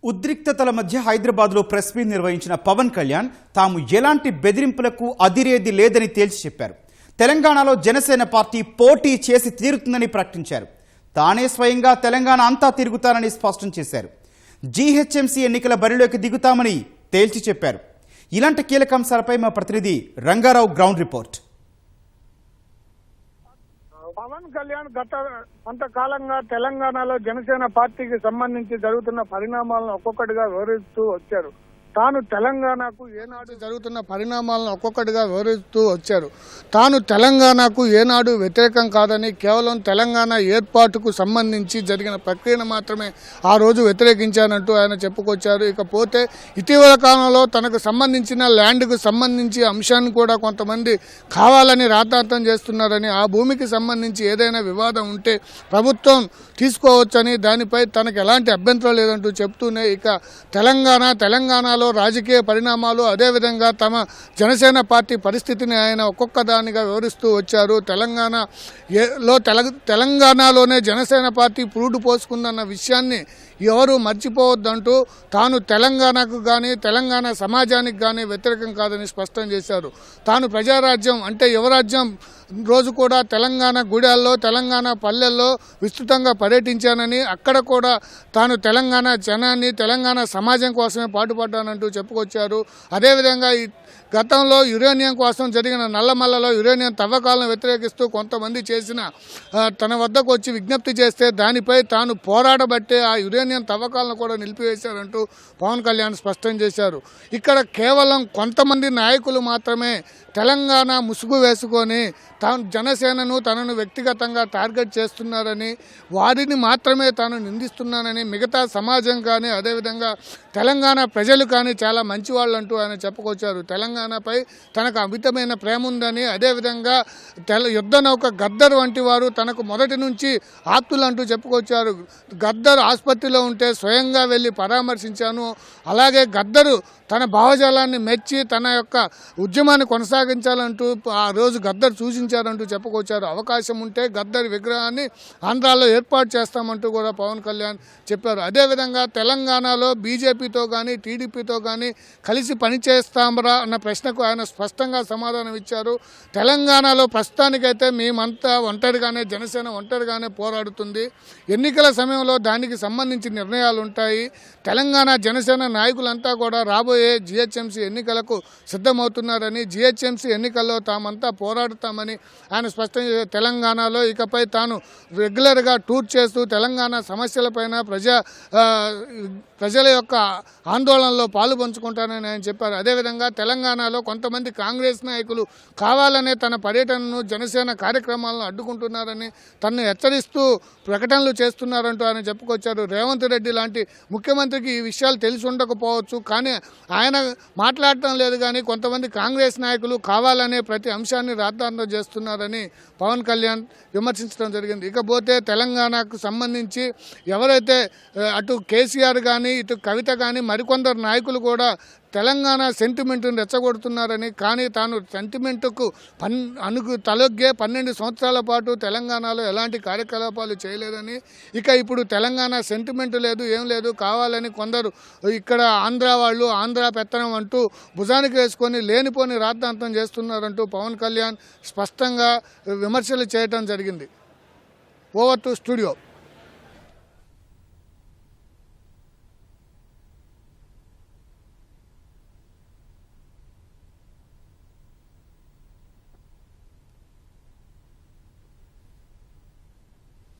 ఉద్రిక్తతల మధ్య హైదరాబాద్లో press meet నిర్వహించిన పవన్ కళ్యాణ్ తాము ఎలాంటి బెదిరింపులకు అదిరేది లేదని తేల్చి చెప్పారు. తెలంగాణలో జనసేన పార్టీ పోటీ చేసి తీరుతుందని ప్రకటించారు. తానే స్వయంగా తెలంగాణ అంతా తిరుగుతానని స్పష్టం చేశారు. జీహెచ్ఎంసీ ఎన్నికల బరిలోకి దిగుతామని తేల్చి చెప్పారు. ఇలాంటి కీలక అంశాలపై మా ప్రతినిధి రంగారావు గ్రౌండ్ రిపోర్ట్. పవన్ కళ్యాణ్ గత కొంతకాలంగా తెలంగాణలో జనసేన పార్టీకి సంబంధించి జరుగుతున్న పరిణామాలను ఒక్కొక్కటిగా వివరిస్తూ వచ్చారు. తాను తెలంగాణకు ఏనాడు వ్యతిరేకం కాదని, కేవలం తెలంగాణ ఏర్పాటుకు సంబంధించి జరిగిన ప్రక్రియను మాత్రమే ఆ రోజు వ్యతిరేకించానంటూ ఆయన చెప్పుకొచ్చారు. ఇకపోతే ఇటీవల కాలంలో తనకు సంబంధించిన ల్యాండ్కు సంబంధించి అంశాన్ని కూడా కొంతమంది కావాలని రాద్ధాంతం చేస్తున్నారని, ఆ భూమికి సంబంధించి ఏదైనా వివాదం ఉంటే ప్రభుత్వం తీసుకోవచ్చని, దానిపై తనకు ఎలాంటి అభ్యంతరం లేదంటూ చెప్తూనే ఇక తెలంగాణలో రాజకీయ పరిణామాలు, అదేవిధంగా తమ జనసేన పార్టీ పరిస్థితిని ఆయన ఒక్కొక్క దానిగా వివరిస్తూ వచ్చారు. తెలంగాణలోనే జనసేన పార్టీ పురుడు పోసుకుందన్న విషయాన్ని ఎవరు మర్చిపోవద్దంటూ తాను తెలంగాణకు కానీ తెలంగాణ సమాజానికి కానీ వ్యతిరేకం కాదని స్పష్టం చేశారు. తాను ప్రజారాజ్యం అంటే యువరాజ్యం రోజు కూడా తెలంగాణ గుడాల్లో, తెలంగాణ పల్లెల్లో విస్తృతంగా పర్యటించానని, అక్కడ కూడా తాను తెలంగాణ జనాన్ని, తెలంగాణ సమాజం కోసమే పాటుపడ్డానంటూ చెప్పుకొచ్చారు. అదేవిధంగా గతంలో యురేనియం కోసం జరిగిన నల్లమల్లలో యురేనియం తవ్వకాలను వ్యతిరేకిస్తూ కొంతమంది చేసిన తన వద్దకు వచ్చి విజ్ఞప్తి చేస్తే దానిపై తాను పోరాడబట్టే ఆ యురేనియం తవ్వకాలను కూడా నిలిపివేశారంటూ పవన్ కళ్యాణ్ స్పష్టం చేశారు. ఇక్కడ కేవలం కొంతమంది నాయకులు మాత్రమే తెలంగాణ ముసుగు వేసుకొని జనసేనను తనను వ్యక్తిగతంగా టార్గెట్ చేస్తున్నారని, వారిని మాత్రమే తాను నిందిస్తున్నానని, మిగతా సమాజం కానీ అదేవిధంగా తెలంగాణ ప్రజలు కానీ చాలా మంచివాళ్ళు అంటూ ఆయన చెప్పుకొచ్చారు. తెలంగాణపై తనకు అమితమైన ప్రేమ ఉందని, అదేవిధంగా యుద్ధ నౌక గద్దర్ వంటి వారు తనకు మొదటి నుంచి ఆప్తులు అంటూ చెప్పుకొచ్చారు. గద్దర్ ఆసుపత్రిలో ఉంటే స్వయంగా వెళ్ళి పరామర్శించాను. అలాగే గద్దరు తన భావజాలాన్ని మెచ్చి తన యొక్క ఉద్యమాన్ని కొనసాగించాలంటూ ఆ రోజు గద్దర్ సూచించారంటూ చెప్పుకొచ్చారు. అవకాశం ఉంటే గద్దర్ విగ్రహాన్ని ఆంధ్రాలో ఏర్పాటు చేస్తామంటూ కూడా పవన్ కళ్యాణ్ చెప్పారు. అదేవిధంగా తెలంగాణలో బీజేపీతో కానీ టీడీపీతో కానీ కలిసి పనిచేస్తామరా అన్న ప్రశ్నకు ఆయన స్పష్టంగా సమాధానం ఇచ్చారు. తెలంగాణలో ప్రస్తుతానికైతే మేమంతా ఒంటరిగానే, జనసేన ఒంటరిగానే పోరాడుతుంది. ఎన్నికల సమయంలో దానికి సంబంధించి నిర్ణయాలు ఉంటాయి. తెలంగాణ జనసేన నాయకులంతా కూడా రాబోయే జీహెచ్ఎంసీ ఎన్నికలకు సిద్ధమవుతున్నారని, జీహెచ్ఎంసీ ఎన్నికల్లో తామంతా పోరాడుతామని ఆయన స్పష్టం చేశారు. తెలంగాణలో ఇకపై తాను రెగ్యులర్గా టూర్ చేస్తూ తెలంగాణ సమస్యలపైన ప్రజల యొక్క ఆందోళనలో పాలు పంచుకుంటానని ఆయన చెప్పారు. అదేవిధంగా తెలంగాణలో కొంతమంది కాంగ్రెస్ నాయకులు కావాలనే తన పర్యటనను, జనసేన కార్యక్రమాలను అడ్డుకుంటున్నారని, తనను హెచ్చరిస్తూ ప్రకటనలు చేస్తున్నారంటూ ఆయన చెప్పుకొచ్చారు. రేవంత్ రెడ్డి లాంటి ముఖ్యమంత్రికి ఈ విషయాలు తెలిసి ఉండకపోవచ్చు, కానీ ఆయన మాట్లాడటం లేదు. కానీ కొంతమంది కాంగ్రెస్ నాయకులు కావాలనే ప్రతి అంశాన్ని రాద్ధాంతం చేస్తున్నారని పవన్ కళ్యాణ్ విమర్శించడం జరిగింది. ఇకపోతే తెలంగాణకు సంబంధించి ఎవరైతే అటు కేసీఆర్ కానీ ఇటు కవిత కానీ మరికొందరు నాయకులు కూడా తెలంగాణ సెంటిమెంట్ను రెచ్చగొడుతున్నారని, కానీ తాను సెంటిమెంటుకు తలొగ్గే 12 సంవత్సరాల పాటు తెలంగాణలో ఎలాంటి కార్యకలాపాలు చేయలేదని, ఇక ఇప్పుడు తెలంగాణ సెంటిమెంట్ లేదు, ఏం లేదు, కావాలని కొందరు ఇక్కడ ఆంధ్ర వాళ్ళు ఆంధ్ర పెత్తనం అంటూ భుజానికి వేసుకొని లేనిపోని రాద్ధాంతం చేస్తున్నారంటూ పవన్ కళ్యాణ్ స్పష్టంగా విమర్శలు చేయడం జరిగింది. Over to studio.